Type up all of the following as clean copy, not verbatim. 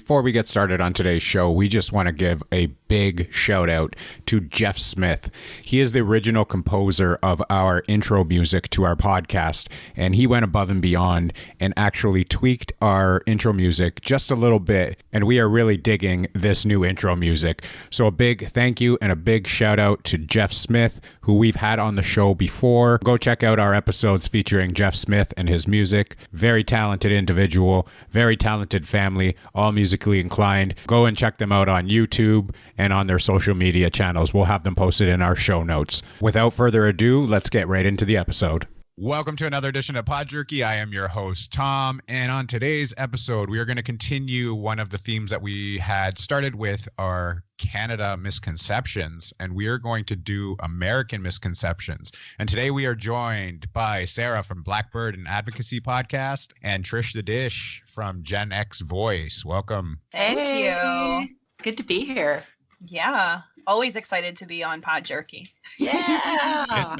Before we get started on today's show, we just want to give a big shout out to Jeff Smith. He is the original composer of our intro music to our podcast, and he went above and beyond and actually tweaked our intro music just a little bit, and we are really digging this new intro music. So a big thank you and a big shout out to Jeff Smith, who we've had on the show before. Go check out our episodes featuring Jeff Smith and his music. Very talented individual, very talented family, all musically inclined. Go and check them out on YouTube and on their social media channels. We'll have them posted in our show notes. Without further ado, let's get right into the episode. Welcome to another edition of Pod Jerky. I am your host, Tom, and on today's episode, we are going to continue one of the themes that we had started with our Canada misconceptions, and we are going to do American misconceptions. And today we are joined by Sarah from Blackbird and Advocacy podcast and Trish the Dish from Gen X Voice. Welcome. Thank you. Good to be here. Yeah, always excited to be on Pod Jerky. Yeah.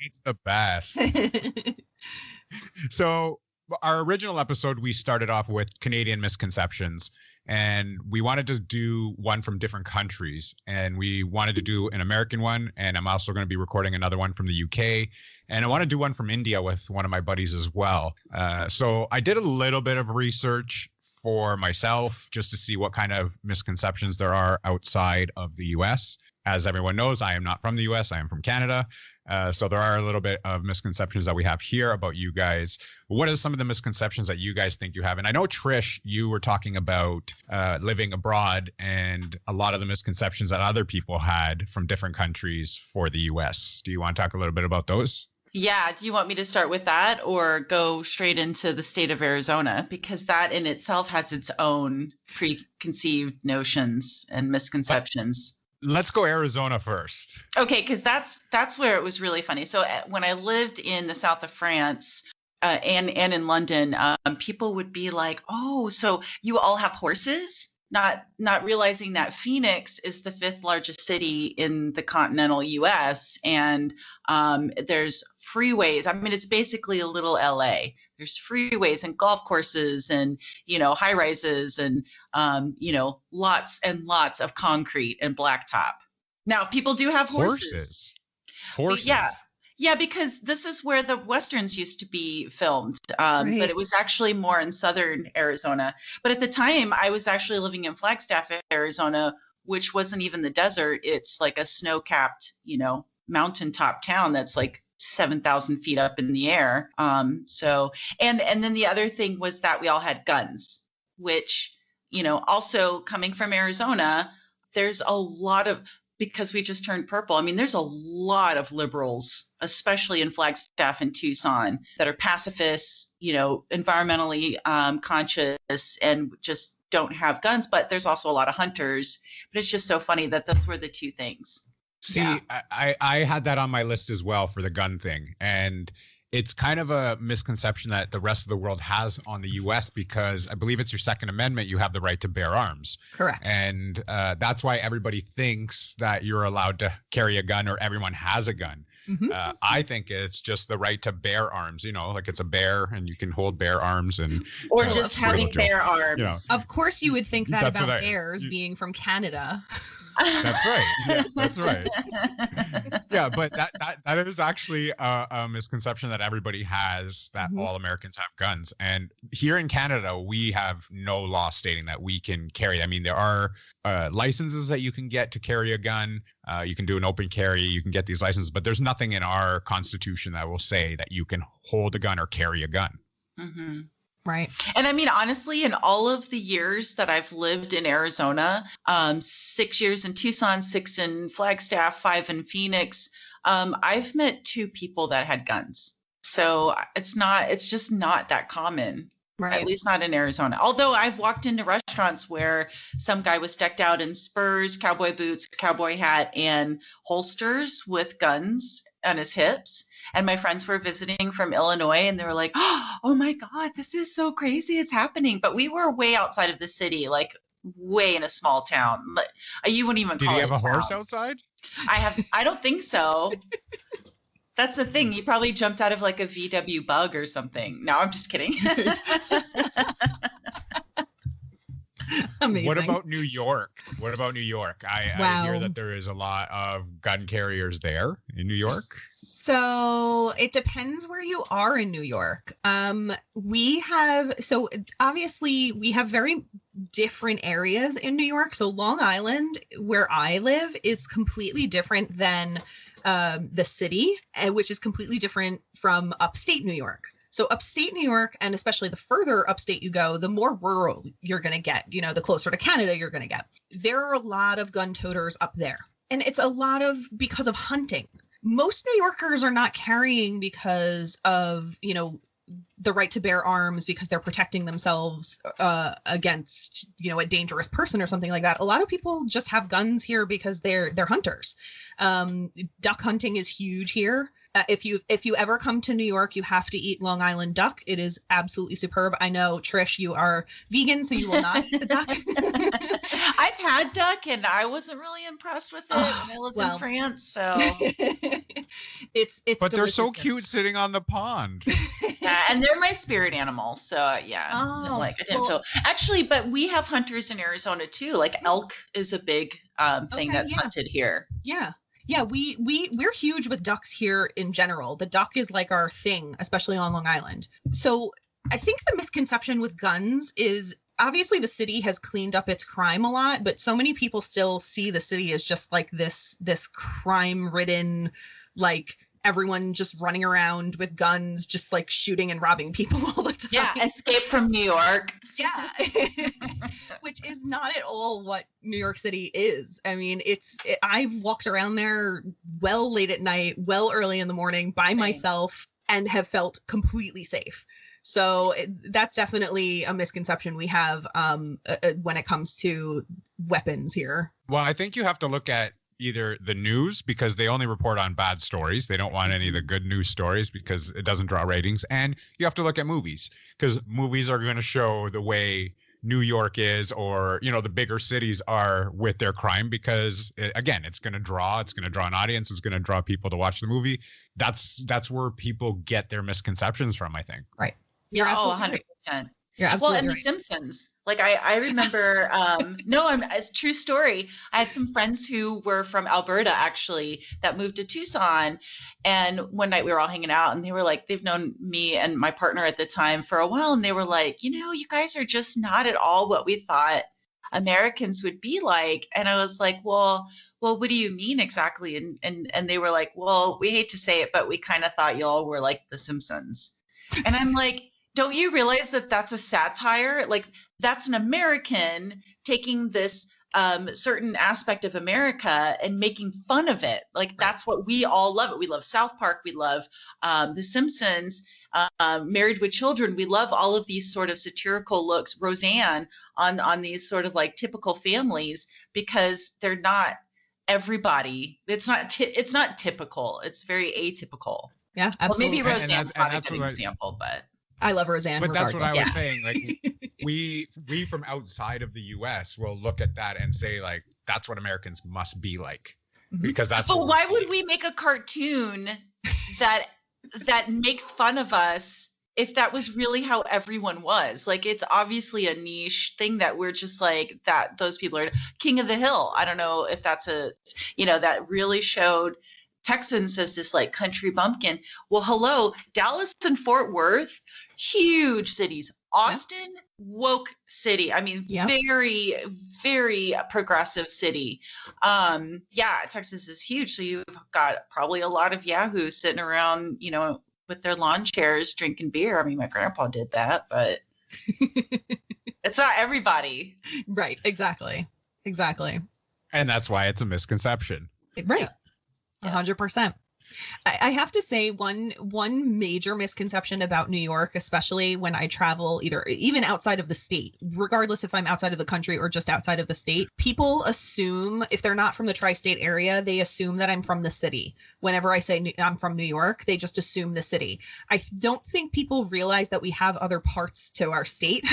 It's the best. So our original episode, we started off with Canadian misconceptions, and we wanted to do one from different countries, and we wanted to do an American one, and I'm also going to be recording another one from the UK, and I want to do one from India with one of my buddies as well. So I did a little bit of research for myself just to see what kind of misconceptions there are outside of the US. As everyone knows, I am not from the US, I am from Canada. So there are a little bit of misconceptions that we have here about you guys. What are some of the misconceptions that you guys think you have? And I know, Trish, you were talking about living abroad and a lot of the misconceptions that other people had from different countries for the US. Do you want to talk a little bit about those? Yeah. Do you want me to start with that or go straight into the state of Arizona? Because that in itself has its own preconceived notions and misconceptions. Let's go Arizona first. Okay, because that's where it was really funny. So when I lived in the south of France and in London, people would be like, "Oh, so you all have horses?" Not realizing that Phoenix is the fifth largest city in the continental U.S. and there's freeways. I mean, it's basically a little LA. There's freeways and golf courses and, high rises and, lots and lots of concrete and blacktop. Now, people do have horses. Horses. Yeah, because this is where the Westerns used to be filmed. Right. But it was actually more in southern Arizona. But at the time, I was actually living in Flagstaff, Arizona, which wasn't even the desert. It's like a snow-capped, mountaintop town that's like 7,000 feet up in the air. And then the other thing was that we all had guns, which, also coming from Arizona, there's a lot of, because we just turned purple. I mean, there's a lot of liberals, especially in Flagstaff and Tucson, that are pacifists, environmentally conscious and just don't have guns. But there's also a lot of hunters. But it's just so funny that those were the two things. See, yeah. I had that on my list as well for the gun thing. And it's kind of a misconception that the rest of the world has on the U.S. because I believe it's your Second Amendment. You have the right to bear arms. Correct. And that's why everybody thinks that you're allowed to carry a gun or everyone has a gun. Mm-hmm. I think it's just the right to bear arms, like it's a bear and you can hold bear arms or just having bear arms. Of course you would think that about bears being from Canada. That's right. Yeah, that's right. Yeah, but that is actually a misconception that everybody has, that mm-hmm. all Americans have guns. And here in Canada, we have no law stating that we can carry. I mean, there are licenses that you can get to carry a gun. You can do an open carry. You can get these licenses, but there's nothing in our Constitution that will say that you can hold a gun or carry a gun. Mm-hmm. Right. And I mean, honestly, in all of the years that I've lived in Arizona, 6 years in Tucson, 6 in Flagstaff, 5 in Phoenix, I've met 2 people that had guns. So it's just not that common. Right. At least not in Arizona. Although I've walked into restaurants where some guy was decked out in spurs, cowboy boots, cowboy hat, and holsters with guns on his hips. And my friends were visiting from Illinois and they were like, "Oh my God, this is so crazy. It's happening." But we were way outside of the city, like way in a small town. You wouldn't even call it. Did he have a horse outside? I don't think so. That's the thing. He probably jumped out of like a VW Bug or something. No, I'm just kidding. Amazing. What about New York? I hear that there is a lot of gun carriers there in New York. So it depends where you are in New York. Obviously we have very different areas in New York. So Long Island, where I live, is completely different than the city, which is completely different from upstate New York. So upstate New York, and especially the further upstate you go, the more rural you're going to get, the closer to Canada you're going to get. There are a lot of gun toters up there. And it's a lot because of hunting. Most New Yorkers are not carrying because of, the right to bear arms, because they're protecting themselves against, a dangerous person or something like that. A lot of people just have guns here because they're hunters. Duck hunting is huge here. If you ever come to New York, you have to eat Long Island duck. It is absolutely superb. I know, Trish, you are vegan, so you will not eat the duck. I've had duck, and I wasn't really impressed with it when I lived in France. So it's but they're so delicious. cute sitting on the pond. Yeah, and they're my spirit animals. So yeah, I didn't feel actually. But we have hunters in Arizona too. Like elk is a big thing that's hunted here. Yeah. Yeah, we're huge with ducks here in general. The duck is like our thing, especially on Long Island. So I think the misconception with guns is obviously the city has cleaned up its crime a lot, but so many people still see the city as just like this crime-ridden, like everyone just running around with guns, just like shooting and robbing people all the time. Yeah, escape from New York. Yeah. Which is not at all what New York City is. I mean, I've walked around there well late at night, well early in the morning by myself, and have felt completely safe. So that's definitely a misconception we have when it comes to weapons here. Well, I think you have to look at either the news, because they only report on bad stories. They don't want any of the good news stories because it doesn't draw ratings. And you have to look at movies, because movies are going to show the way New York is, or, the bigger cities are with their crime, because it's going to draw an audience. It's going to draw people to watch the movie. That's where people get their misconceptions from, I think. Right. You're absolutely 100%. You're absolutely and right. The Simpsons. Like I remember, it's a true story. I had some friends who were from Alberta actually that moved to Tucson, and one night we were all hanging out, and they were like, they've known me and my partner at the time for a while, and they were like, you guys are just not at all what we thought Americans would be like. And I was like, well, what do you mean exactly? And they were like, well, we hate to say it, but we kind of thought y'all were like the Simpsons. And I'm like, don't you realize that that's a satire? Like, that's an American taking this certain aspect of America and making fun of it. Like, that's what we all love it. We love South Park. We love The Simpsons, Married with Children. We love all of these sort of satirical looks, Roseanne, on these sort of like typical families, because they're not everybody. It's not typical. It's very atypical. Yeah, absolutely. Well, maybe Roseanne's not a good example, but I love Roseanne. But regardless. that's what I was saying. Like, we from outside of the U.S. will look at that and say, like, that's what Americans must be like, because that's. But why would we make a cartoon that makes fun of us if that was really how everyone was? Like, it's obviously a niche thing that we're just like that. Those people are King of the Hill. I don't know if that's that really showed Texans as this like country bumpkin. Well, hello, Dallas and Fort Worth, huge cities. Austin, woke city. I mean, very, very progressive city. Texas is huge. So you've got probably a lot of yahoos sitting around, with their lawn chairs drinking beer. I mean, my grandpa did that, but it's not everybody. Right. Exactly. And that's why it's a misconception. Right. 100%. I have to say one major misconception about New York, especially when I travel even outside of the state, regardless if I'm outside of the country or just outside of the state, people assume, if they're not from the tri-state area, they assume that I'm from the city. Whenever I say I'm from New York, they just assume the city. I don't think people realize that we have other parts to our state,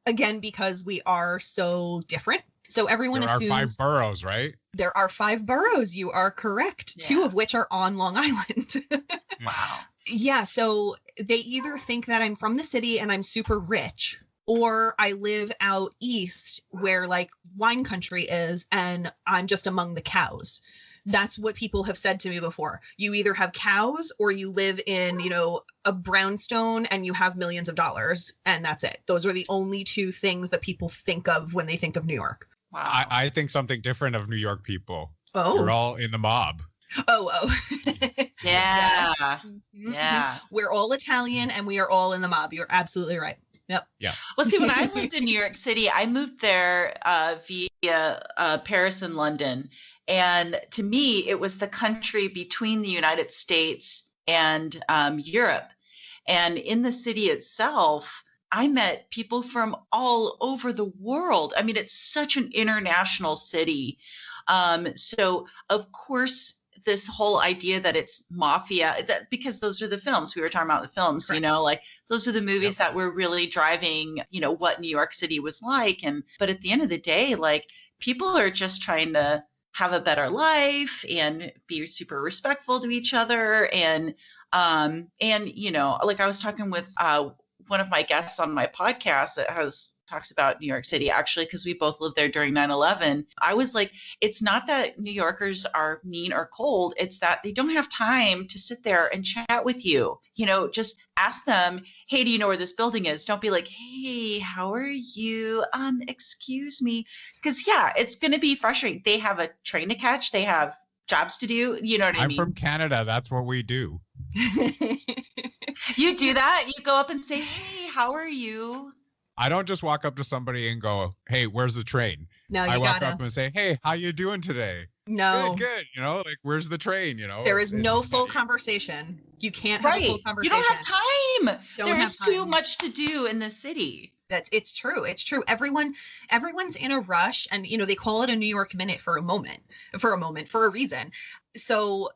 again, because we are so different. So everyone assumes there are 5 boroughs, right? There are 5 boroughs. You are correct. Yeah. 2 of which are on Long Island. Wow. Yeah. So they either think that I'm from the city and I'm super rich, or I live out east where like wine country is and I'm just among the cows. That's what people have said to me before. You either have cows or you live in, you know, a brownstone and you have millions of dollars, and that's it. Those are the only two things that people think of when they think of New York. Wow. I think something different of New York people. Oh. You're all in the mob. Oh. Yeah. Yes. Mm-hmm. Yeah. We're all Italian and we are all in the mob. You're absolutely right. Yep. Yeah. Well, see, when I lived in New York City, I moved there via Paris and London. And to me, it was the country between the United States and Europe. And in the city itself, I met people from all over the world. I mean, it's such an international city. So, of course, this whole idea that it's mafia, that because those are the films we were talking about, the films, Correct. you know, like those are the movies that were really driving, you know, what New York City was like. But at the end of the day, like people are just trying to have a better life and be super respectful to each other. And you know, like I was talking with one of my guests on my podcast that talks about New York City, actually, because we both lived there during 9/11. I was like, it's not that New Yorkers are mean or cold. It's that they don't have time to sit there and chat with you. You know, just ask them, hey, do you know where this building is? Don't be like, hey, how are you? Excuse me. Because yeah, it's going to be frustrating. They have a train to catch. They have jobs to do. You know what I mean? I'm from Canada. That's what we do. You do that? You go up and say, hey, how are you? I don't just walk up to somebody and go, hey, where's the train? No, you I walk gotta. up and say, hey, how you doing today? No. Good. You know, like, where's the train? You know, There is no full conversation. You can't have a full You conversation. don't have time. Don't There's have time. too much to do in the city. It's true. It's true. Everyone's in a rush, and you know, they call it a New York minute for a reason. So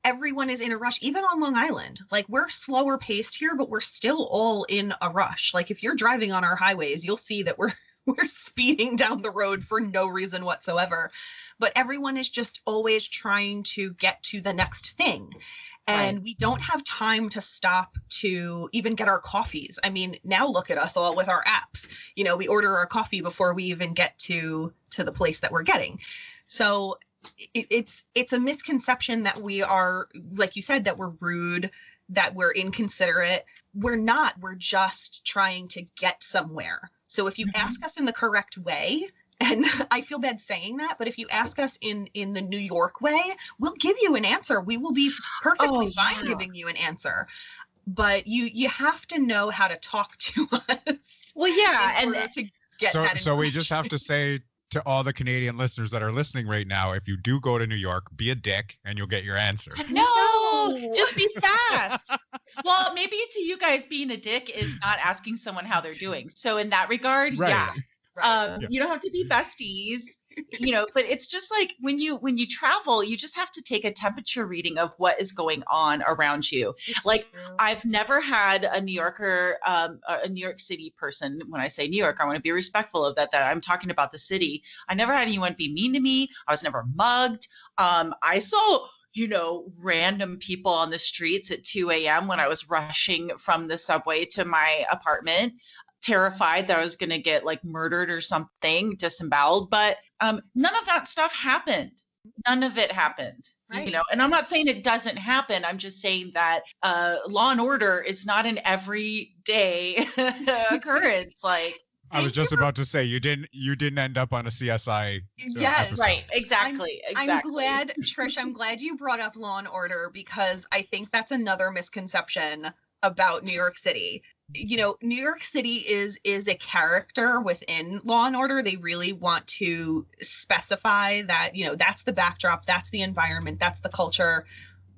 everyone is in a rush, even on Long Island. Like, we're slower paced here, but we're still all in a rush. Like, if you're driving on our highways, you'll see that we're speeding down the road for no reason whatsoever. But everyone is just always trying to get to the next thing. And we don't have time to stop to even get our coffees. I mean, now look at us all with our apps. You know, we order our coffee before we even get to the place that we're getting. So it's a misconception that we are, like you said, that we're rude, that we're inconsiderate. We're not. We're just trying to get somewhere. So if you ask us in the correct way, and I feel bad saying that, but if you ask us in the New York way, we'll give you an answer. We will be perfectly fine giving you an answer. But you have to know how to talk to us. Well, yeah, in order to get that So we information. just have to say to all the Canadian listeners that are listening right now, if you do go to New York, be a dick and you'll get your answer. No, just be fast. Well, maybe to you guys, being a dick is not asking someone how they're doing. So in that regard, Right. yeah. Right. You don't have to be besties, you know, but it's just like when you travel, you just have to take a temperature reading of what is going on around you. It's Like, true. I've never had a New Yorker, a New York City person. When I say New York, I want to be respectful of that I'm talking about the city. I never had anyone be mean to me. I was never mugged. I saw, you know, random people on the streets at 2 a.m. when I was rushing from the subway to my apartment, terrified that I was going to get like murdered or something, disemboweled. But none of that stuff happened. None of it happened. Right. You know, and I'm not saying it doesn't happen. I'm just saying that law and order is not an everyday occurrence. Like, I was just about to say you didn't end up on a CSI. Yes, episode. right, exactly. I'm glad, Trish, I'm glad you brought up Law and Order, because I think that's another misconception about New York City. You know, New York City is a character within Law and Order. They really want to specify that, you know, that's the backdrop, that's the environment, that's the culture.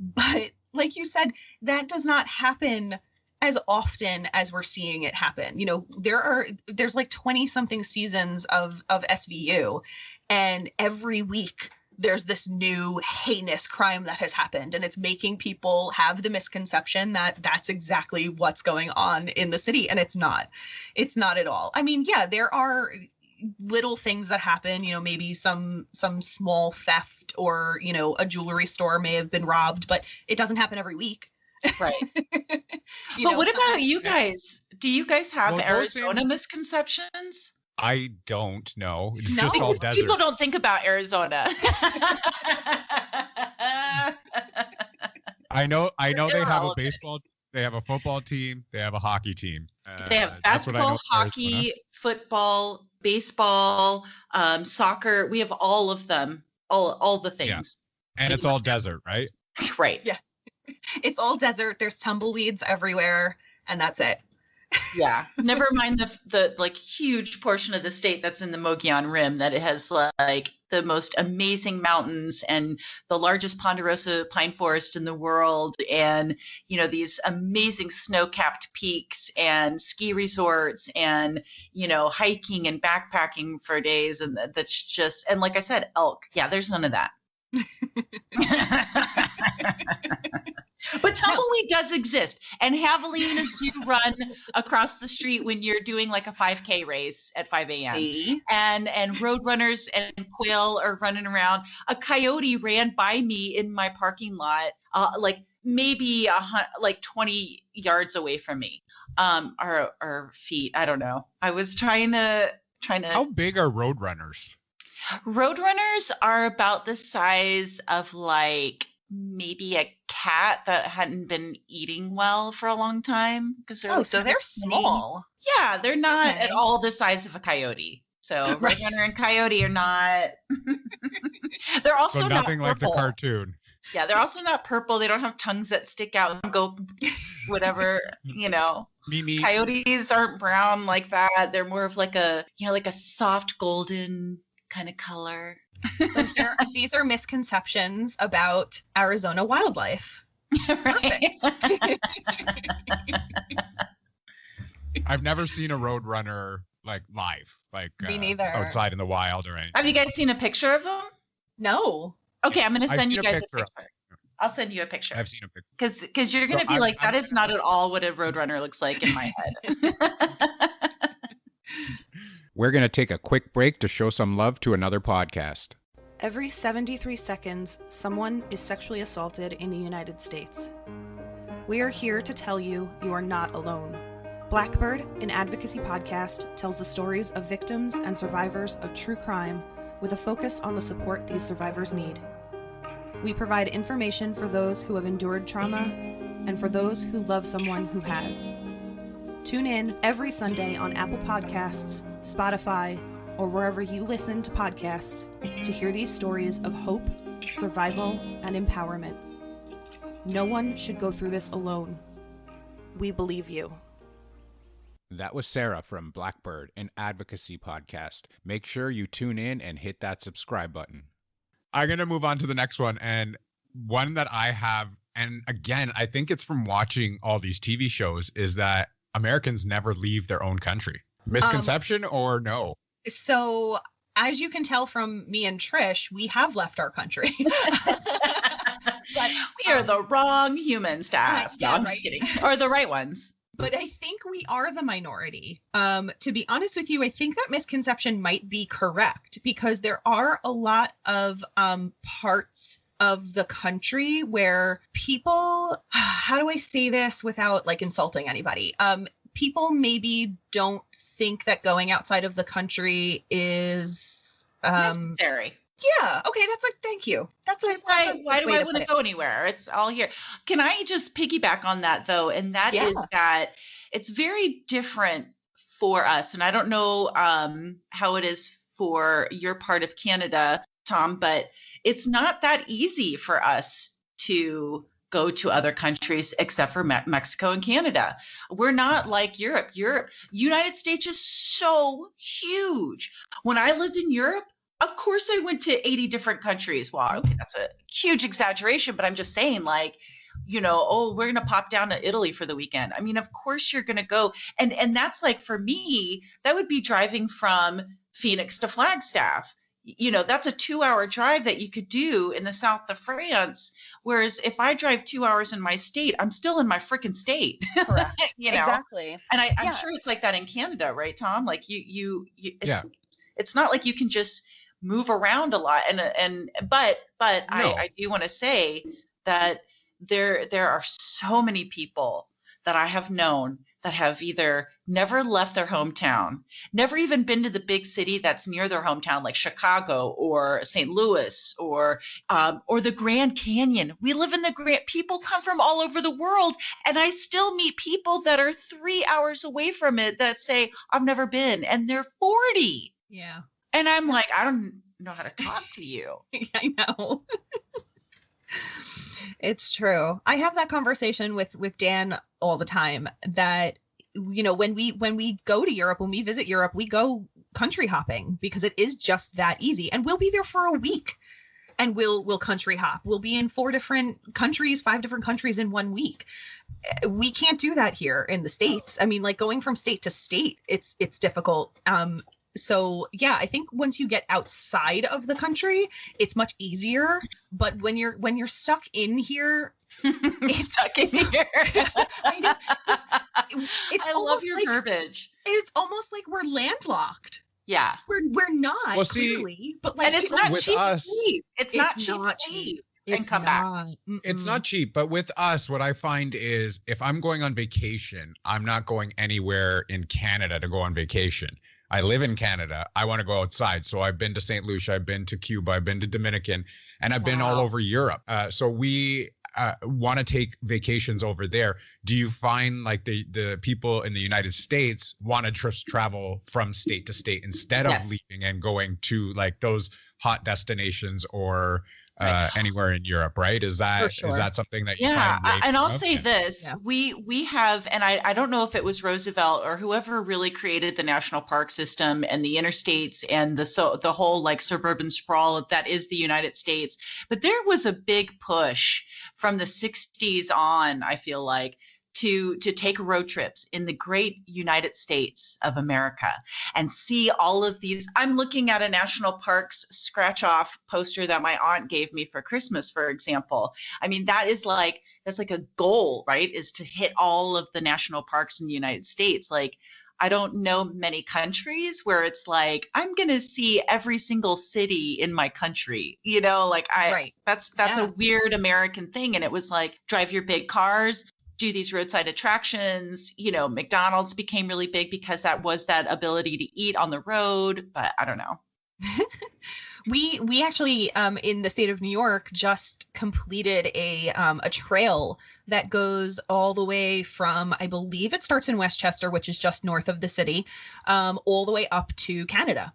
But like you said, that does not happen as often as we're seeing it happen. You know, there's like 20 something seasons of SVU, and every week there's this new heinous crime that has happened, and it's making people have the misconception that that's exactly what's going on in the city, and it's not at all. I mean, yeah, there are little things that happen, you know, maybe some small theft, or, you know, a jewelry store may have been robbed, but it doesn't happen every week. Right. But what about you guys? Do you guys have Well, Arizona misconceptions? I don't know. It's No, just all Because desert. people don't think about Arizona. I know they have a Irrelevant. baseball, they have a football team, they have a hockey team. They have That's what I know basketball, of hockey, Arizona. football, baseball, soccer. We have all of them, all the things. And it's all desert, right? Right. Yeah. It's all desert. There's tumbleweeds everywhere, and that's it. Yeah. Never mind the like huge portion of the state that's in the Mogollon Rim, that it has like the most amazing mountains and the largest ponderosa pine forest in the world, and these amazing snow-capped peaks and ski resorts, and hiking and backpacking for days, and that's just, and like I said, elk. Yeah, there's none of that. But tumbleweed does exist, and javelinas do run across the street when you're doing like a 5K race at 5 a.m. See? And roadrunners and quail are running around. A coyote ran by me in my parking lot, like maybe like 20 yards away from me, or feet. I don't know. I was trying to. How big are roadrunners? Roadrunners are about the size of like maybe a cat that hadn't been eating well for a long time, because they're So they're small. Yeah, they're not Okay. at all the size of a coyote. So Right. Roadrunner and coyote are not. They're also So nothing not like the purple. cartoon. Yeah, they're also not purple. They don't have tongues that stick out and go whatever. Mimi. Coyotes aren't brown like that. They're more of like a like a soft golden kind of color. So these are misconceptions about Arizona wildlife. Right. I've never seen a roadrunner like live, like Me neither. outside in the wild or anything. Have you guys seen a picture of them? No. Okay, I'm going to I've send seen you a guys a picture. picture. I'll send you a picture. I've seen a picture. Because you're So going to be I'm- like, that I'm- is not at all what a roadrunner looks like in my head. We're going to take a quick break to show some love to another podcast. Every 73 seconds, someone is sexually assaulted in the United States. We are here to tell you you are not alone. Blackbird, an advocacy podcast, tells the stories of victims and survivors of true crime with a focus on the support these survivors need. We provide information for those who have endured trauma and for those who love someone who has. Tune in every Sunday on Apple Podcasts, Spotify, or wherever you listen to podcasts to hear these stories of hope, survival, and empowerment. No one should go through this alone. We believe you. That was Sarah from Blackbird, an advocacy podcast. Make sure you tune in and hit that subscribe button. I'm going to move on to the next one, and one that I have, and again, I think it's from watching all these TV shows, is that Americans never leave their own country. Misconception or no? So as you can tell from me and Trish, we have left our country. But We are the wrong humans to ask. yeah, No, I'm right. just kidding. Or the right ones. But I think we are the minority. To be honest with you, I think that misconception might be correct, because there are a lot of parts of the country where people, how do I say this without like insulting anybody? People maybe don't think that going outside of the country is Necessary. yeah, okay, that's like, thank you. That's a Why do way I to want put to it. go anywhere? It's all here. Can I just piggyback on that though? And that is Yeah. that it's very different for us. And I don't know how it is for your part of Canada, Tom, but it's not that easy for us to go to other countries except for Mexico and Canada. We're not like Europe. United States is so huge. When I lived in Europe, of course I went to 80 different countries. Wow, okay, that's a huge exaggeration, but I'm just saying, like, oh, we're gonna pop down to Italy for the weekend. I mean, of course you're gonna go. And that's like, for me, that would be driving from Phoenix to Flagstaff. That's a 2-hour drive that you could do in the south of France. Whereas if I drive 2 hours in my state, I'm still in my freaking state. Correct. You know? Exactly. And I'm Yeah. sure it's like that in Canada, right, Tom? Like it's not like you can just move around a lot. But No. I do want to say that there are so many people that I have known that have either never left their hometown, never even been to the big city that's near their hometown, like Chicago or St. Louis or the Grand Canyon. We live in the Grand. People come from all over the world, and I still meet people that are 3 hours away from it that say, "I've never been," and they're 40. Yeah. And I'm like, I don't know how to talk to you. I know. It's true. I have that conversation with Dan all the time that, you know, when we go to Europe, when we visit Europe, we go country hopping because it is just that easy. And we'll be there for a week and we'll country hop. We'll be in 5 different countries in 1 week. We can't do that here in the States. I mean, like going from state to state, it's difficult. So yeah, I think once you get outside of the country, it's much easier. But when you're stuck in here, it's Stuck in here. I know. I love your verbiage. It's almost like we're landlocked. Yeah. We're not, Well, see, clearly, but like And it's not with cheap us- to leave. It's not cheap not to leave cheap. and It's come back. not. It's Mm-mm. not cheap, but with us, what I find is if I'm going on vacation, I'm not going anywhere in Canada to go on vacation. I live in Canada. I want to go outside. So I've been to St. Lucia, I've been to Cuba, I've been to Dominican, and I've been all Wow. over Europe. So we want to take vacations over there. Do you find like the people in the United States want to just travel from state to state instead of Yes. leaving and going to like those hot destinations or Right. anywhere in Europe, right? Is that For is sure. that something that you Yeah, find? and I'll of? say this: Yeah. we have, and I don't know if it was Roosevelt or whoever really created the national park system and the interstates and the whole like suburban sprawl that is the United States. But there was a big push from the 60s on, I feel like, to take road trips in the great United States of America and see all of these. I'm looking at a national parks scratch off poster that my aunt gave me for Christmas, for example. I mean, that's like a goal, right? Is to hit all of the national parks in the United States. Like, I don't know many countries where it's like, I'm going to see every single city in my country, you know, like Right. that's Yeah. a weird American thing. And it was like, drive your big cars, do these roadside attractions. You know, McDonald's became really big because that was that ability to eat on the road, but I don't know. We actually in the state of New York just completed a trail that goes all the way from, I believe it starts in Westchester, which is just north of the city, all the way up to Canada.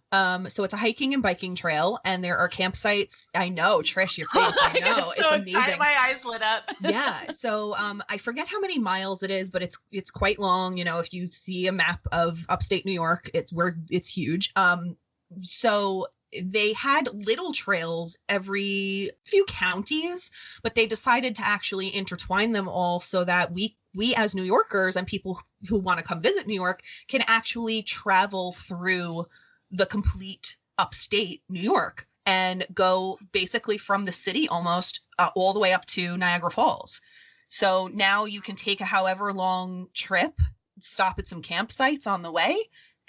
So it's a hiking and biking trail, and there are campsites. I know, Trish, your face. I know, I'm so it's excited. amazing. My eyes lit up. Yeah. So I forget how many miles it is, but it's quite long. You know, if you see a map of upstate New York, it's huge. So they had little trails every few counties, but they decided to actually intertwine them all so that we as New Yorkers and people who want to come visit New York can actually travel through the complete upstate New York and go basically from the city almost all the way up to Niagara Falls. So now you can take a however long trip, stop at some campsites on the way,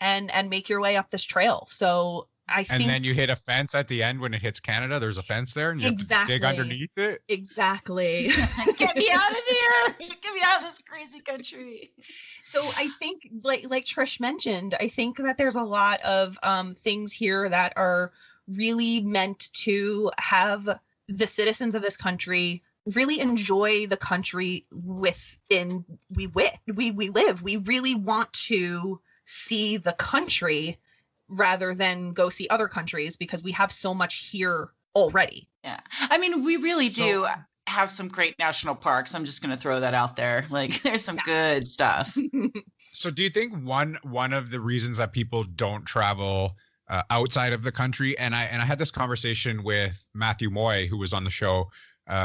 and make your way up this trail. So I think, And then you hit a fence at the end when it hits Canada. There's a fence there, and you have to dig Exactly. underneath it. exactly. Get me out of here. Get me out of this crazy country. So I think, like Trish mentioned, I think that there's a lot of things here that are really meant to have the citizens of this country really enjoy the country within we live. We really want to see the country rather than go see other countries because we have so much here already. Yeah. I mean, we really do So- have some great national parks. I'm just going to throw that out there. Like, there's some good stuff. So do you think one of the reasons that people don't travel outside of the country, and I had this conversation with Matthew Moy, who was on the show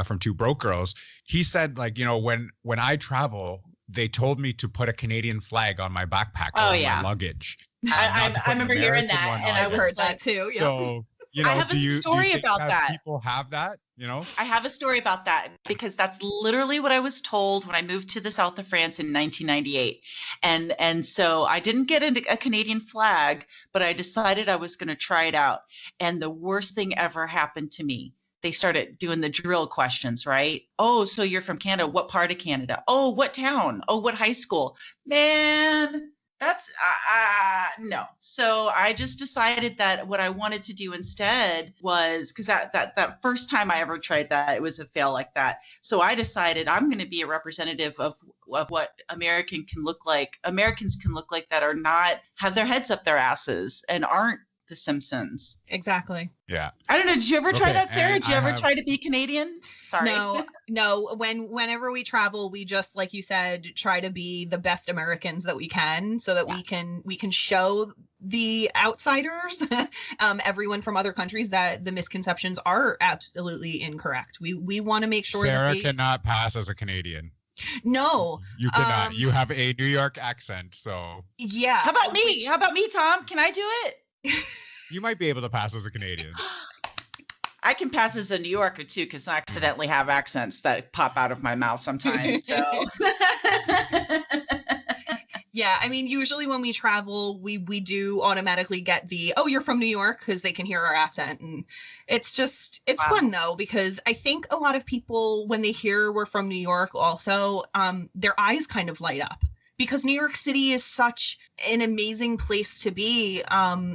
from Two Broke Girls. He said, like, you know, when I travel, they told me to put a Canadian flag on my backpack or Oh, on yeah. my luggage. I Not to put an remember hearing American that, one and on I it. I've was heard like, that too. Yeah. So, you know, I have a do you story think about that. people have that, you know? I have a story about that because that's literally what I was told when I moved to the south of France in 1998. And so I didn't get a Canadian flag, but I decided I was going to try it out. And the worst thing ever happened to me. they started doing the drill questions, right? Oh, so you're from Canada. What part of Canada? Oh, what town? Oh, what high school? Man, that's no. So I just decided that what I wanted to do instead was, because that first time I ever tried that, it was a fail like that. So I decided I'm going to be a representative of what Americans can look like that are not, have their heads up their asses and aren't The Simpsons. Exactly. Yeah. I don't know. Did you ever try that, Sarah? Did you ever have... try to be Canadian? Sorry. No. Whenever we travel, we just, like you said, try to be the best Americans that we can, so that we can show the outsiders, everyone from other countries, that the misconceptions are absolutely incorrect. We want to make sure Sarah that cannot pass as a Canadian. No, you cannot. You have a New York accent, so yeah. How about me? How about me, Tom? Can I do it? You might be able to pass as a Canadian. I can pass as a New Yorker too, because I accidentally have accents that pop out of my mouth sometimes. So yeah, I mean, usually when we travel, we do automatically get the, oh, you're from New York, because they can hear our accent. And it's fun though, because I think a lot of people, when they hear we're from New York also, their eyes kind of light up, because New York City is such an amazing place to be,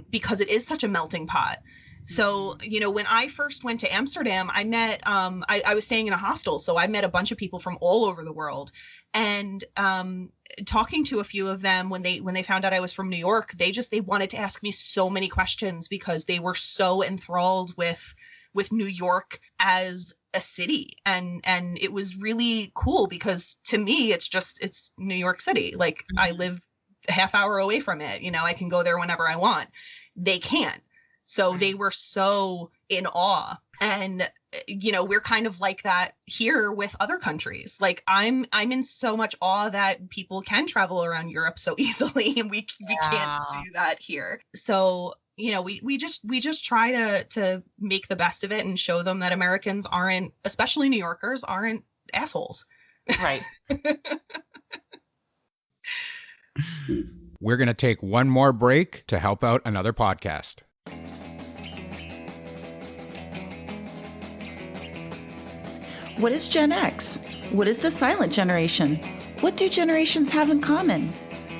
because it is such a melting pot. So, when I first went to Amsterdam, I met, I was staying in a hostel, so I met a bunch of people from all over the world. And talking to a few of them, when they found out I was from New York, they wanted to ask me so many questions, because they were so enthralled with New York as a city. And it was really cool, because to me, it's New York City. Like, I live a half hour away from it. I can go there whenever I want. They can't. So they were so in awe. And, we're kind of like that here with other countries. Like, I'm in so much awe that people can travel around Europe so easily, and we can't do that here. So, we just try to make the best of it and show them that Americans aren't, especially New Yorkers, aren't assholes. Right. We're going to take one more break to help out another podcast. What is Gen X? What is the silent generation? What do generations have in common?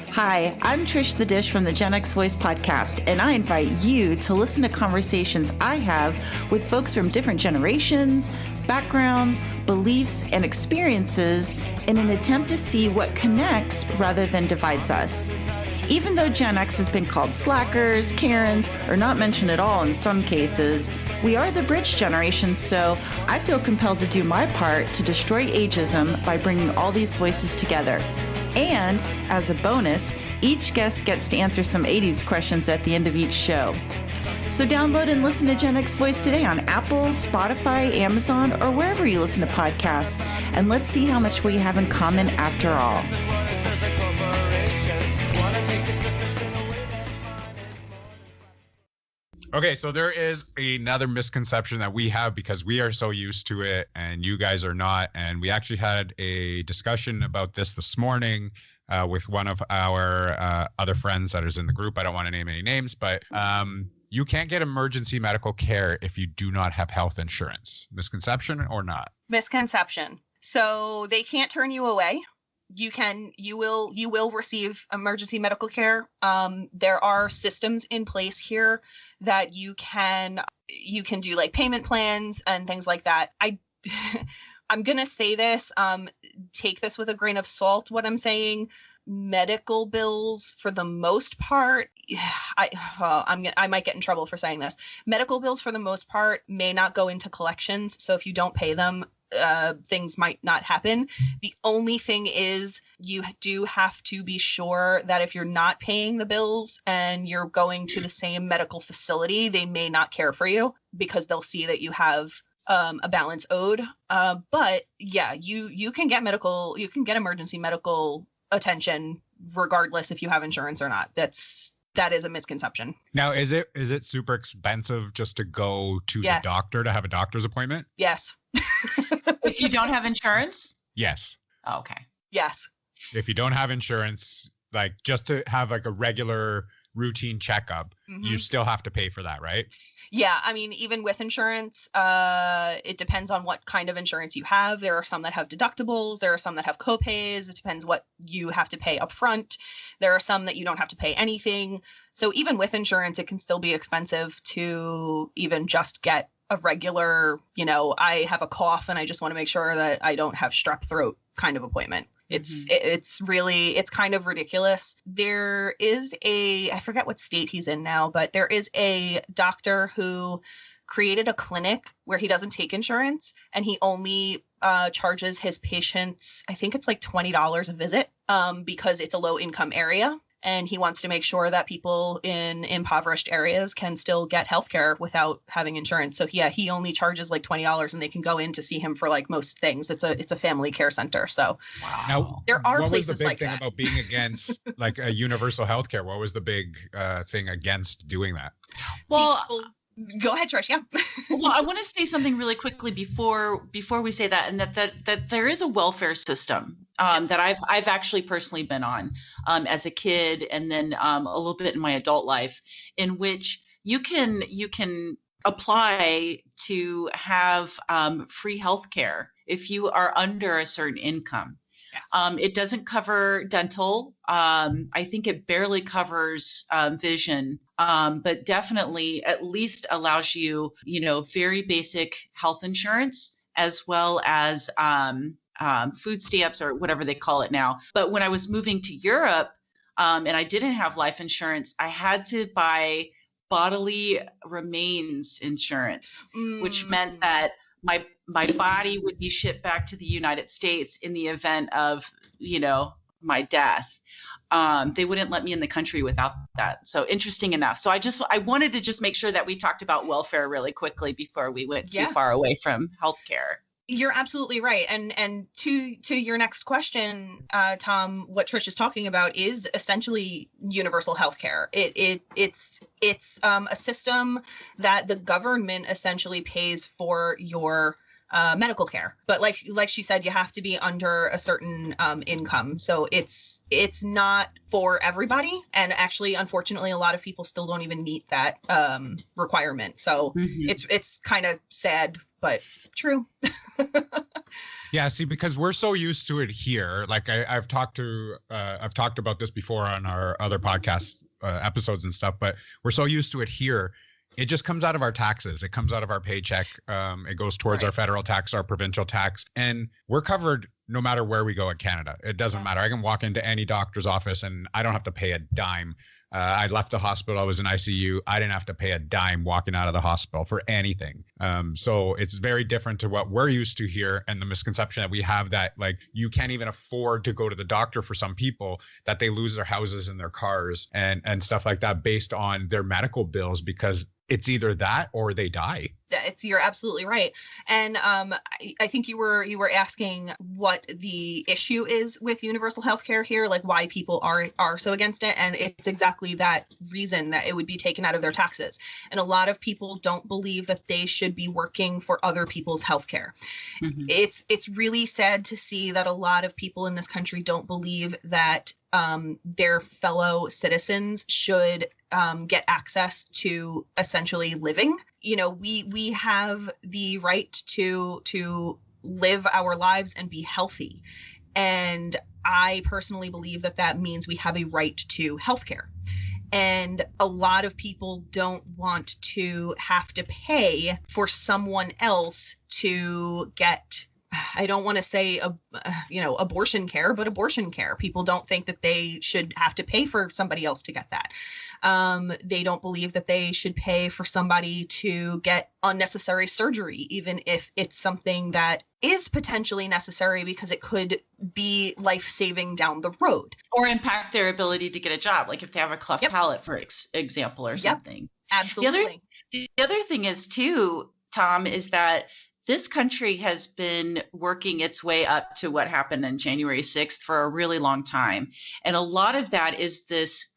Hi, I'm Trish the Dish from the Gen X Voice podcast, and I invite you to listen to conversations I have with folks from different generations, backgrounds, beliefs, and experiences in an attempt to see what connects rather than divides us. Even though Gen X has been called slackers, Karens, or not mentioned at all in some cases, we are the bridge generation, so I feel compelled to do my part to destroy ageism by bringing all these voices together. And, as a bonus, each guest gets to answer some 80s questions at the end of each show. So download and listen to Gen X Voice today on Apple, Spotify, Amazon, or wherever you listen to podcasts, and let's see how much we have in common after all. Okay, so there is another misconception that we have because we are so used to it and you guys are not. And we actually had a discussion about this morning with one of our other friends that is in the group. I don't want to name any names, but you can't get emergency medical care if you do not have health insurance. Misconception or not? Misconception. So they can't turn you away. You will receive emergency medical care. There are systems in place here that you can do, like payment plans and things like that. I'm going to say this, take this with a grain of salt, what I'm saying. Medical bills, for the most part, I might get in trouble for saying this. Medical bills, for the most part, may not go into collections. So if you don't pay them, things might not happen. The only thing is you do have to be sure that if you're not paying the bills and you're going to the same medical facility, they may not care for you because they'll see that you have a balance owed. But yeah, you can get emergency medical attention regardless if you have insurance or not. That is a misconception. Now, is it super expensive just to go to the doctor to have a doctor's appointment? Yes. If you don't have insurance? Yes. Oh, okay. Yes. If you don't have insurance, like just to have like a regular routine checkup, you still have to pay for that, right? Yeah, I mean, even with insurance, it depends on what kind of insurance you have. There are some that have deductibles. There are some that have copays. It depends what you have to pay up front. There are some that you don't have to pay anything. So even with insurance, it can still be expensive to even just get a regular, I have a cough and I just want to make sure that I don't have strep throat kind of appointment. It's really, it's kind of ridiculous. There is I forget what state he's in now, but there is a doctor who created a clinic where he doesn't take insurance and he only charges his patients, I think it's like $20 a visit, because it's a low income area. And he wants to make sure that people in impoverished areas can still get healthcare without having insurance. So yeah, he only charges like $20 and they can go in to see him for like most things. It's a family care center. So wow. Now, there are places like that. What was the big thing about being against like a universal healthcare? What was the big thing against doing that? Well, go ahead, Trish. Yeah. Well, I want to say something really quickly before we say that, and that there is a welfare system that I've actually personally been on as a kid, and then a little bit in my adult life, in which you can apply to have free health care if you are under a certain income. Yes. It doesn't cover dental. I think it barely covers vision, but definitely at least allows you, very basic health insurance as well as food stamps or whatever they call it now. But when I was moving to Europe and I didn't have life insurance, I had to buy bodily remains insurance, which meant that my body would be shipped back to the United States in the event of, my death. They wouldn't let me in the country without that. So interesting enough. So I wanted to just make sure that we talked about welfare really quickly before we went too far away from healthcare. You're absolutely right. And to your next question, Tom, what Trish is talking about is essentially universal healthcare. It's a system that the government essentially pays for your medical care. But like she said, you have to be under a certain income. So it's not for everybody. And actually, unfortunately, a lot of people still don't even meet that requirement. So it's kind of sad, but true. Yeah, see, because we're so used to it here. Like I've talked about this before on our other podcast episodes and stuff, but we're so used to it here. It just comes out of our taxes. It comes out of our paycheck. It goes towards our federal tax, our provincial tax, and we're covered no matter where we go in Canada. It doesn't matter. I can walk into any doctor's office and I don't have to pay a dime. I left the hospital. I was in ICU. I didn't have to pay a dime walking out of the hospital for anything. So it's very different to what we're used to here. And the misconception that we have that like you can't even afford to go to the doctor for some people, that they lose their houses and their cars and stuff like that based on their medical bills, because it's either that or they die. You're absolutely right. And I think you were asking what the issue is with universal healthcare here, like why people are so against it. And it's exactly that reason, that it would be taken out of their taxes. And a lot of people don't believe that they should be working for other people's healthcare. It's really sad to see that a lot of people in this country don't believe that their fellow citizens should get access to essentially living. We have the right to live our lives and be healthy. And I personally believe that means we have a right to healthcare. And a lot of people don't want to have to pay for someone else to get, I don't want to say, abortion care, but abortion care. People don't think that they should have to pay for somebody else to get that. They don't believe that they should pay for somebody to get unnecessary surgery, even if it's something that is potentially necessary because it could be life-saving down the road. Or impact their ability to get a job, like if they have a cleft palate, for example, or something. Absolutely. The other thing is, too, Tom, is that this country has been working its way up to what happened on January 6th for a really long time. And a lot of that is this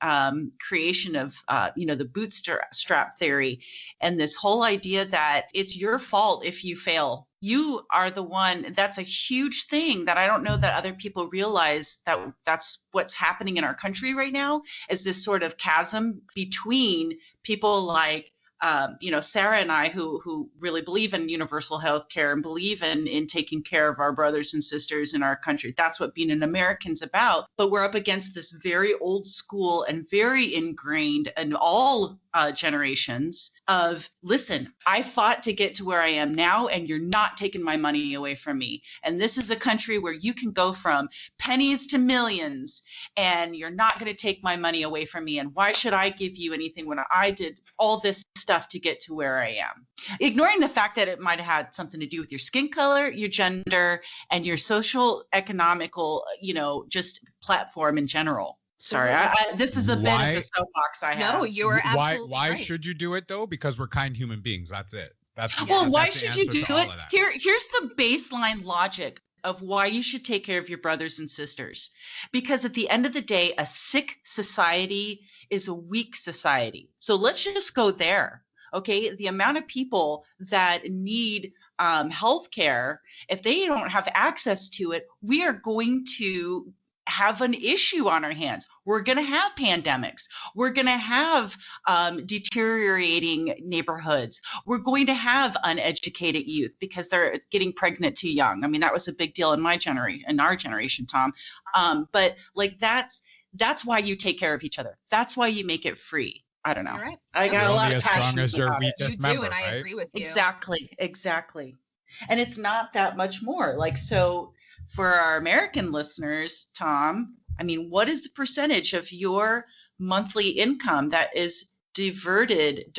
creation of, the bootstrap theory and this whole idea that it's your fault if you fail. You are the one. That's a huge thing that I don't know that other people realize, that that's what's happening in our country right now, is this sort of chasm between people like Sarah and I, who really believe in universal health care and believe in taking care of our brothers and sisters in our country. That's what being an American's about. But we're up against this very old school and very ingrained in all generations of, listen, I fought to get to where I am now, and you're not taking my money away from me. And this is a country where you can go from pennies to millions, and you're not going to take my money away from me. And why should I give you anything when I did all this stuff to get to where I am? Ignoring the fact that it might have had something to do with your skin color, your gender, and your social, economical, just platform in general. Sorry, this is a bit of the soapbox I have. No, you are absolutely Why right. should you do it though? Because we're kind human beings. That's it. Why should you do it? Here's the baseline logic of why you should take care of your brothers and sisters. Because at the end of the day, a sick society is a weak society. So let's just go there. Okay, the amount of people that need health care, if they don't have access to it, we are going to have an issue on our hands. We're going to have pandemics. We're going to have deteriorating neighborhoods. We're going to have uneducated youth because they're getting pregnant too young. I mean, that was a big deal in our generation, Tom. But like that's why you take care of each other. That's why you make it free. I don't know. Right. I got a lot of passion as your about it. weakest You do, member, and I right? agree with you. Exactly. And it's not that much more. Like, so for our American listeners, Tom, I mean, what is the percentage of your monthly income that is diverted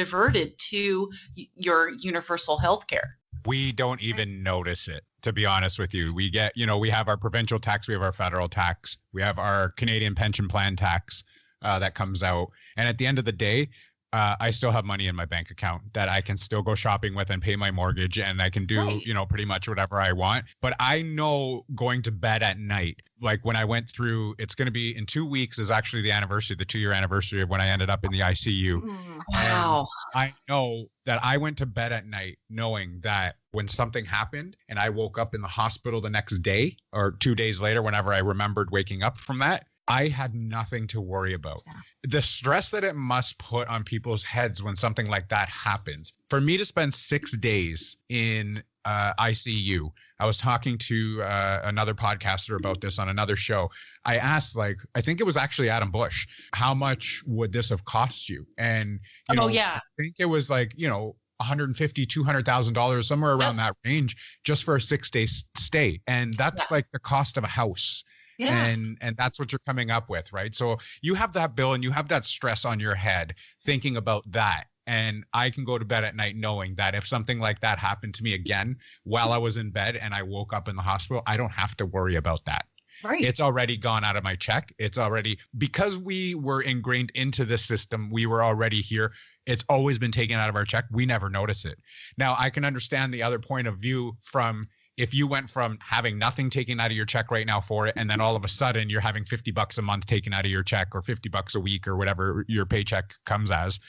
to your universal health care? We don't even notice it, to be honest with you. We get, we have our provincial tax, we have our federal tax, we have our Canadian pension plan tax that comes out. And at the end of the day, I still have money in my bank account that I can still go shopping with and pay my mortgage, and I can do, pretty much whatever I want. But I know going to bed at night, like when I went through, it's going to be in 2 weeks is actually the 2-year anniversary of when I ended up in the ICU. Wow. And I know that I went to bed at night knowing that when something happened and I woke up in the hospital the next day or 2 days later, whenever I remembered waking up from that, I had nothing to worry about. Yeah. The stress that it must put on people's heads when something like that happens. For me to spend 6 days in ICU, I was talking to another podcaster about this on another show. I asked, I think it was actually Adam Bush, how much would this have cost you? And, I think it was $150,000, $200,000, somewhere around that range, just for a 6-day stay. And that's like the cost of a house. Yeah. And that's what you're coming up with, right? So you have that bill and you have that stress on your head thinking about that. And I can go to bed at night knowing that if something like that happened to me again while I was in bed and I woke up in the hospital, I don't have to worry about that. Right. It's already gone out of my check. It's already, because we were ingrained into this system, we were already here. It's always been taken out of our check. We never notice it. Now, I can understand the other point of view from if you went from having nothing taken out of your check right now for it, and then all of a sudden you're having $50 a month taken out of your check, or $50 a week, or whatever your paycheck comes as,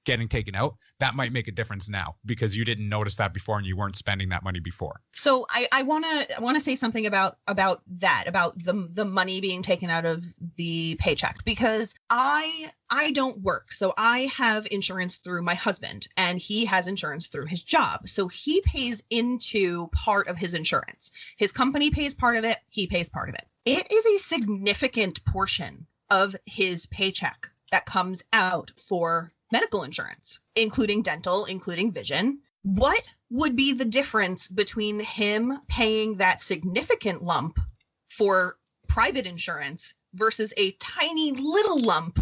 getting taken out, that might make a difference now because you didn't notice that before and you weren't spending that money before. So I want to say something about the money being taken out of the paycheck, because I don't work. So I have insurance through my husband and he has insurance through his job. So he pays into part of his insurance. His company pays part of it. He pays part of it. It is a significant portion of his paycheck that comes out for medical insurance, including dental, including vision. What would be the difference between him paying that significant lump for private insurance versus a tiny little lump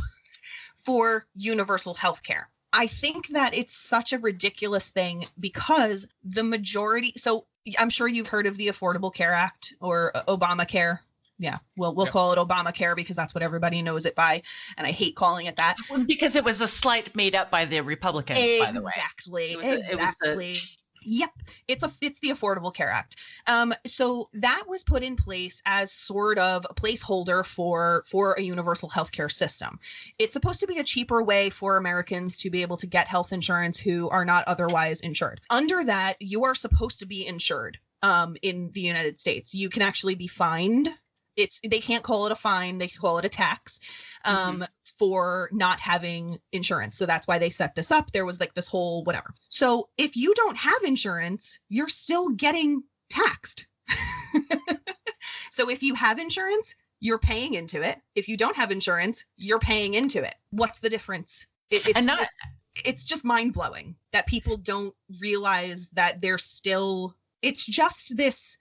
for universal health care? I think that it's such a ridiculous thing because the majority, so I'm sure you've heard of the Affordable Care Act or Obamacare. Yeah, we'll call it Obamacare because that's what everybody knows it by. And I hate calling it that. Because it was a slight made up by the Republicans, by the way. Exactly. Yep. It's the Affordable Care Act. So that was put in place as sort of a placeholder for a universal healthcare system. It's supposed to be a cheaper way for Americans to be able to get health insurance who are not otherwise insured. Under that, you are supposed to be insured in the United States. You can actually be fined They can't call it a fine. They can call it a tax for not having insurance. So that's why they set this up. There was like this whole whatever. So if you don't have insurance, you're still getting taxed. So if you have insurance, you're paying into it. If you don't have insurance, you're paying into it. What's the difference? It's just mind blowing that people don't realize that it's just this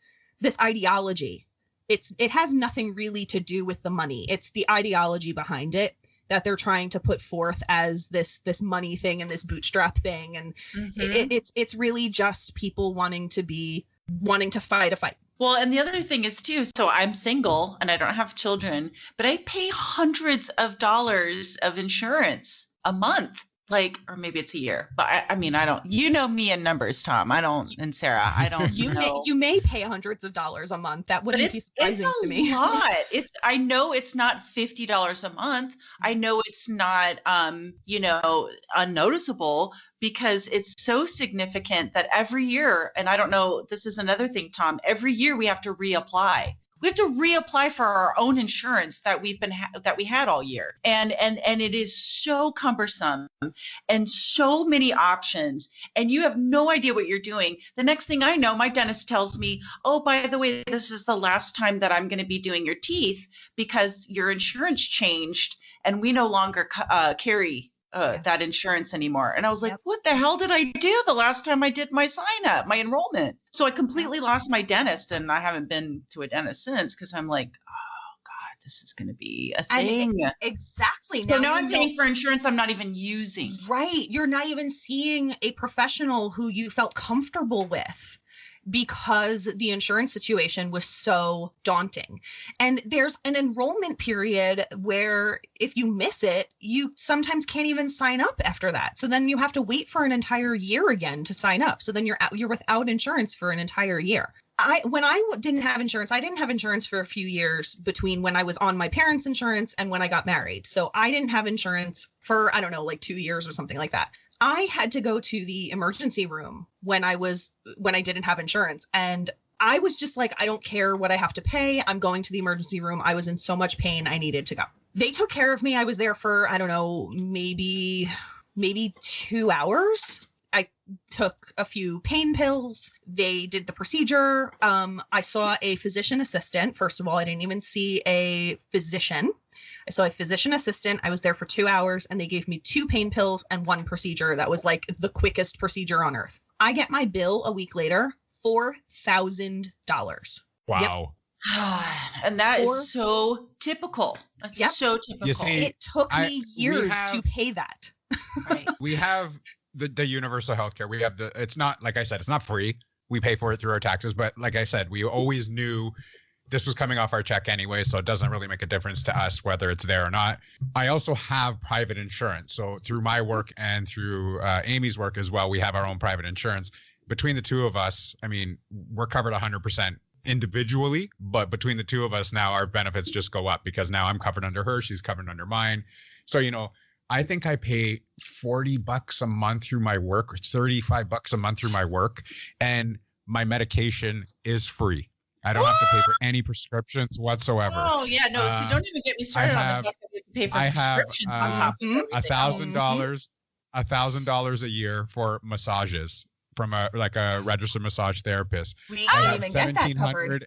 ideology. It has nothing really to do with the money. It's the ideology behind it that they're trying to put forth as this money thing and this bootstrap thing. And it's really just people wanting to fight a fight. Well, and the other thing is too, so I'm single and I don't have children, but I pay hundreds of dollars of insurance a month. Like, or maybe it's a year, but I mean, I don't, you know me in numbers, Tom. And Sarah, I don't know. You may pay hundreds of dollars a month. That wouldn't be surprising to me. It's a lot. I know it's not $50 a month. I know it's not, unnoticeable, because it's so significant that every year, and I don't know, this is another thing, Tom, every year we have to reapply. We have to reapply for our own insurance that we had all year. And it is so cumbersome and so many options, and you have no idea what you're doing. The next thing I know, my dentist tells me, oh, by the way, this is the last time that I'm going to be doing your teeth because your insurance changed and we no longer carry that insurance anymore. And I was like, what the hell did I do the last time I did my sign up, my enrollment? So I completely lost my dentist, and I haven't been to a dentist since, because I'm like, oh God, this is going to be a thing. Exactly. So now I'm paying for insurance I'm not even using. Right. You're not even seeing a professional who you felt comfortable with, because the insurance situation was so daunting. And there's an enrollment period where if you miss it, you sometimes can't even sign up after that. So then you have to wait for an entire year again to sign up. So then you're without insurance for an entire year. When I didn't have insurance, I didn't have insurance for a few years between when I was on my parents' insurance and when I got married. So I didn't have insurance for, I don't know, like 2 years or something like that. I had to go to the emergency room when I didn't have insurance. And I was just like, I don't care what I have to pay. I'm going to the emergency room. I was in so much pain. I needed to go. They took care of me. I was there for, I don't know, maybe 2 hours. I took a few pain pills. They did the procedure. I saw a physician assistant. First of all, I didn't even see a physician. I saw a physician assistant. I was there for 2 hours, and they gave me 2 pain pills and 1 procedure. That was like the quickest procedure on earth. I get my bill a week later, $4,000. Wow. Yep. And that is so typical. That's so typical. You see, it took me years to pay that. Right. We have the universal healthcare. We have it's not, like I said, it's not free. We pay for it through our taxes. But like I said, we always knew this was coming off our check anyway, so it doesn't really make a difference to us whether it's there or not. I also have private insurance. So through my work and through Amy's work as well, we have our own private insurance. Between the two of us, I mean, we're covered 100% individually, but between the two of us now, our benefits just go up, because now I'm covered under her, she's covered under mine. So, I think I pay $40 a month through my work, or $35 a month through my work, and my medication is free. I don't have to pay for any prescriptions whatsoever. Oh yeah, no. So don't even get me started on the fact that you have to pay for prescriptions on top of everything. $1,000 a year for massages from a registered massage therapist. We can't even get that covered.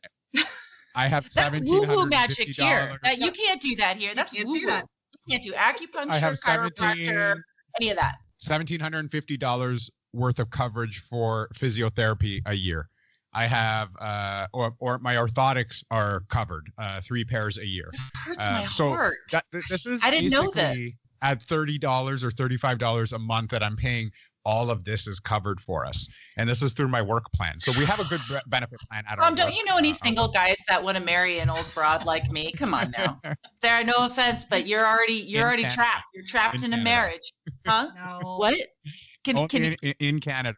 I have That's woo-woo magic here. You can't do that here. That's woo-woo. You can't do acupuncture, chiropractor, any of that. $1,750 worth of coverage for physiotherapy a year. I have, or my orthotics are covered, 3 pairs a year. That hurts my heart. This is I didn't know this. At $30 or $35 a month that I'm paying, all of this is covered for us. And this is through my work plan. So we have a good benefit plan at our don't work, you know any single guys that want to marry an old broad like me? Come on now. Sarah, no offense, but you're already trapped. You're trapped in a marriage. Huh? No. What? In Canada.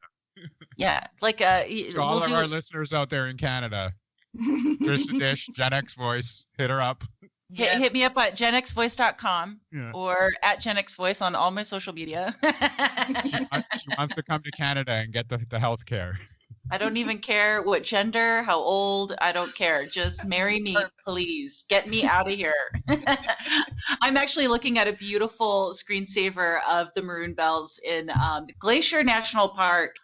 Yeah, like to all of our listeners out there in Canada, Trish the Dish, Gen X Voice, hit her up. Hit me up at genxvoice.com or at genxvoice on all my social media. She wants to come to Canada and get the health care. I don't even care what gender, how old, I don't care. Just marry me, please. Get me out of here. I'm actually looking at a beautiful screensaver of the Maroon Bells in Glacier National Park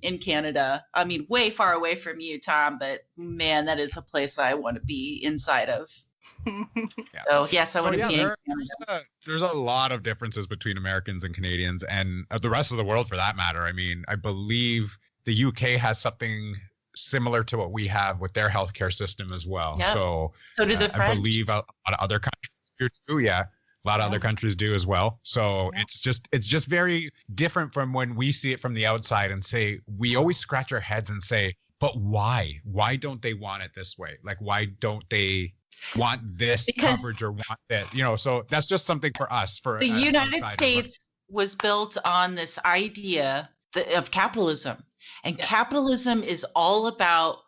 in Canada. I mean, way far away from you, Tom, but man, that is a place I want to be inside of. So yes, I want to be in Canada. There's a lot of differences between Americans and Canadians and the rest of the world for that matter. I mean, I believe the UK has something similar to what we have with their healthcare system as well. Yep. So do the French. I believe a lot of other countries do too. Yeah, a lot of other countries do as well. So it's just very different from when we see it from the outside and say, we always scratch our heads and say, but why? Why don't they want it this way? Like, why don't they want this coverage or want that? You know, so that's just something for us. For the United States was built on this idea of capitalism. And capitalism is all about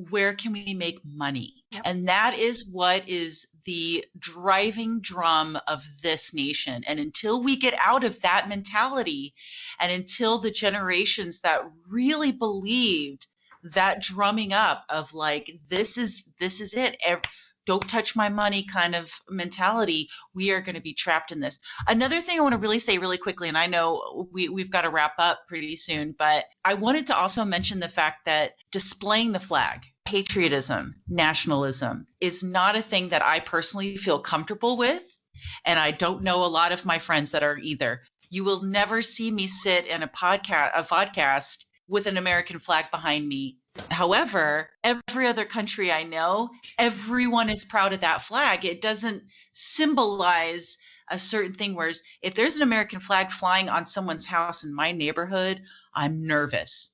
where can we make money? Yep. And that is what is the driving drum of this nation. And until we get out of that mentality, and until the generations that really believed that drumming up of like, this is it, don't touch my money kind of mentality, we are going to be trapped in this. Another thing I want to really say really quickly, and I know we've got to wrap up pretty soon, but I wanted to also mention the fact that displaying the flag, patriotism, nationalism is not a thing that I personally feel comfortable with. And I don't know a lot of my friends that are either. You will never see me sit in a podcast with an American flag behind me. However, every other country I know, everyone is proud of that flag. It doesn't symbolize a certain thing. Whereas if there's an American flag flying on someone's house in my neighborhood, I'm nervous.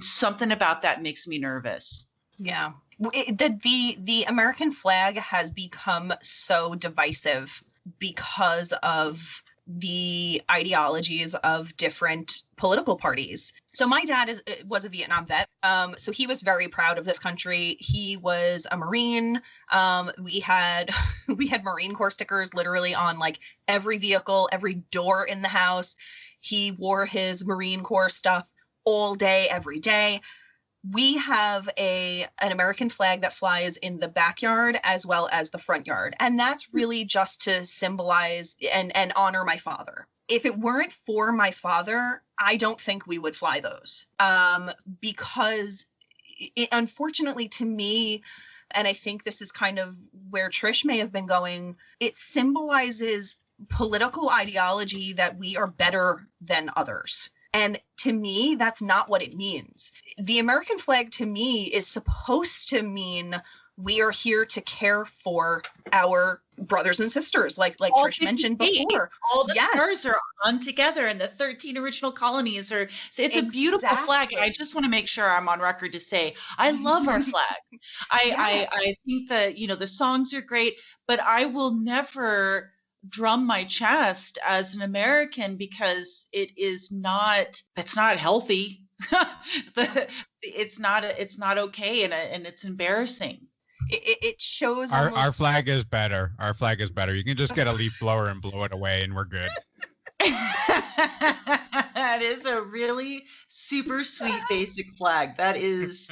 Something about that makes me nervous. Yeah. The American flag has become so divisive because of the ideologies of different political parties. So my dad was a Vietnam vet. So he was very proud of this country. He was a Marine. We had Marine Corps stickers literally on like every vehicle, every door in the house. He wore his Marine Corps stuff all day, every day. We have an American flag that flies in the backyard as well as the front yard. And that's really just to symbolize and honor my father. If it weren't for my father, I don't think we would fly those. Because unfortunately to me, and I think this is kind of where Trish may have been going, it symbolizes political ideology that we are better than others. And to me, that's not what it means. The American flag to me is supposed to mean we are here to care for our brothers and sisters, like Trish mentioned before. All the stars are on together, and the 13 original colonies are. So it's a beautiful flag, and I just want to make sure I'm on record to say I love our flag. I think that the songs are great, but I will never drum my chest as an American because it's not healthy. It's not okay, and it's embarrassing. It shows our flag is better. Our flag is better. You can just get a leaf blower and blow it away and we're good. That is a really super sweet basic flag. That is,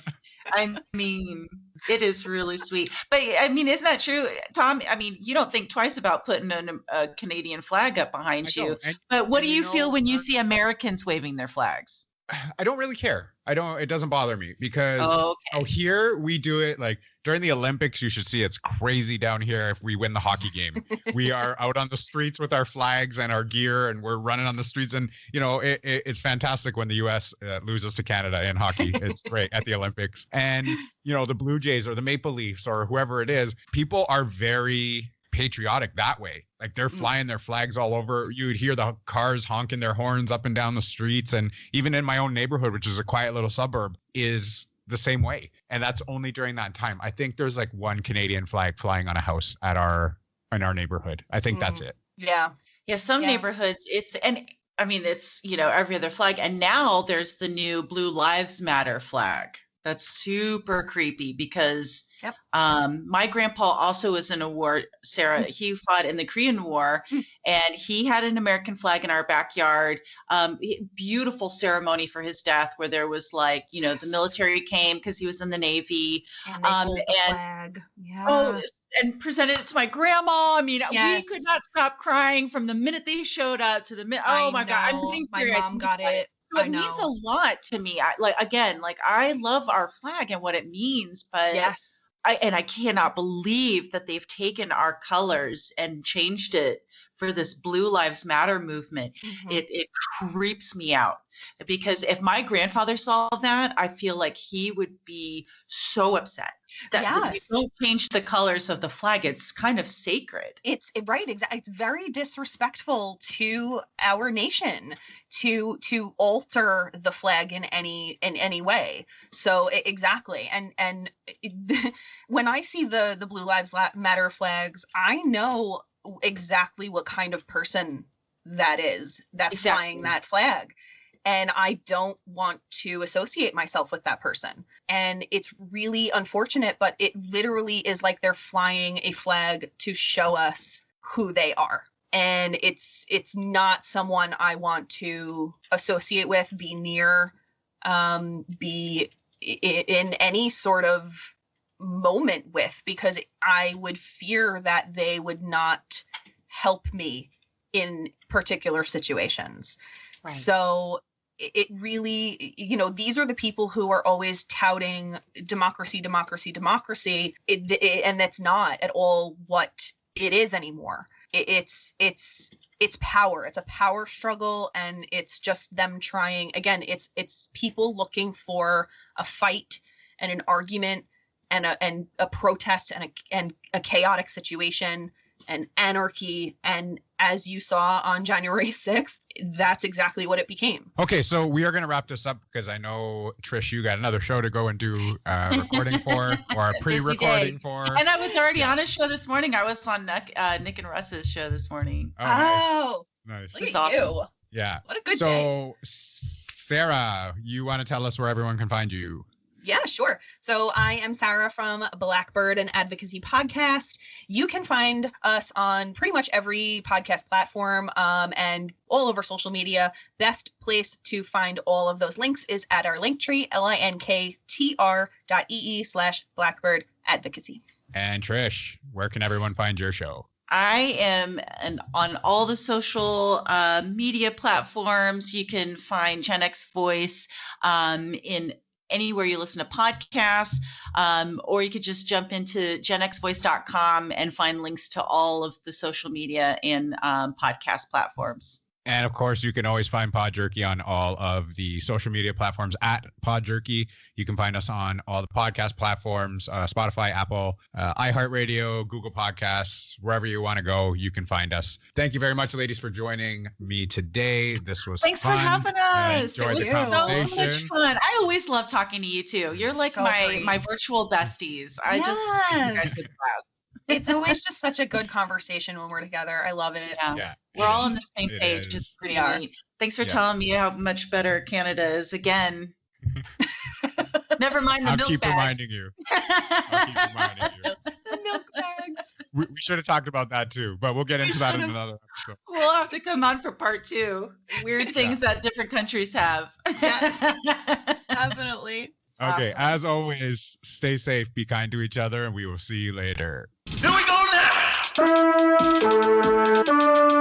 I mean, it is really sweet. But I mean, isn't that true, Tom? I mean, you don't think twice about putting a Canadian flag up behind you. But what do you feel when you see Americans waving their flags? I don't really care. It doesn't bother me because here we do it like during the Olympics. You should see it's crazy down here. If we win the hockey game, we are out on the streets with our flags and our gear, and we're running on the streets. And it's fantastic when the U.S. Loses to Canada in hockey. It's great at the Olympics. And the Blue Jays or the Maple Leafs or whoever it is, people are very patriotic that way. Like they're flying their flags all over. You would hear the cars honking their horns up and down the streets. And even in my own neighborhood, which is a quiet little suburb, is the same way. And that's only during that time. I think there's like one Canadian flag flying on a house in our neighborhood. I think that's it. Yeah. Yeah. Some neighborhoods it's every other flag. And now there's the new Blue Lives Matter flag That's super creepy because my grandpa also was in a war, Sarah. He fought in the Korean War, and he had an American flag in our backyard. Beautiful ceremony for his death where there was like, you know, the military came because he was in the Navy. And they hold the flag. Oh, and presented it to my grandma. I mean, we could not stop crying from the minute they showed up to the minute. Oh my God. I'm getting my mom got it. So it means a lot to me. I love our flag and what it means, but I cannot believe that they've taken our colors and changed it for this Blue Lives Matter movement. It creeps me out because if my grandfather saw that, I feel like he would be so upset that we don't change the colors of the flag. It's kind of sacred. It's right. Exactly. It's very disrespectful to our nation to alter the flag in any way. So exactly. And when I see the Blue Lives Matter flags, I know exactly what kind of person that is that's flying that flag. And I don't want to associate myself with that person. And it's really unfortunate, but it literally is like they're flying a flag to show us who they are. And it's not someone I want to associate with, be near, be in any sort of moment with, because I would fear that they would not help me in particular situations. Right. So it really, you know, these are the people who are always touting democracy, democracy, democracy, and that's not at all what it is anymore. It's power. It's a power struggle, and it's just them trying. Again, it's people looking for a fight and an argument and a protest and a chaotic situation and anarchy. And as you saw on January 6th, that's exactly what it became. Okay, so we are going to wrap this up because I know, Trish, you got another show to go and do recording for or pre-recording for. And I was already on a show this morning. I was on Nick and Russ's show this morning. Oh, nice. Look at awesome. You. Yeah. What a good day. So, Sarah, you want to tell us where everyone can find you? Yeah, sure. So I am Sarah from Blackbird, an Advocacy podcast. You can find us on pretty much every podcast platform and all over social media. Best place to find all of those links is at our Linktree, linktr.ee/Blackbird Advocacy. And Trish, where can everyone find your show? I am on all the social media platforms. You can find Gen X Voice in anywhere you listen to podcasts, or you could just jump into genxvoice.com and find links to all of the social media and podcast platforms. And of course, you can always find Pod Jerky on all of the social media platforms at Pod Jerky. You can find us on all the podcast platforms, Spotify, Apple, iHeartRadio, Google Podcasts, wherever you want to go, you can find us. Thank you very much, ladies, for joining me today. This was Thanks fun. For having us. It was so much fun. I always love talking to you too. You're like so my virtual besties. I just think you guys are the best. It's always just such a good conversation when we're together. I love it. Yeah. We're all on the same page. It's pretty neat. Thanks for telling me how much better Canada is again. Never mind the milk bags. I'll keep reminding you. The milk bags. We should have talked about that too, but we'll get into that in another episode. We'll have to come on for part 2. Weird things that different countries have. Yes, definitely. Okay, as always, stay safe, be kind to each other, and we will see you later. Here we go now!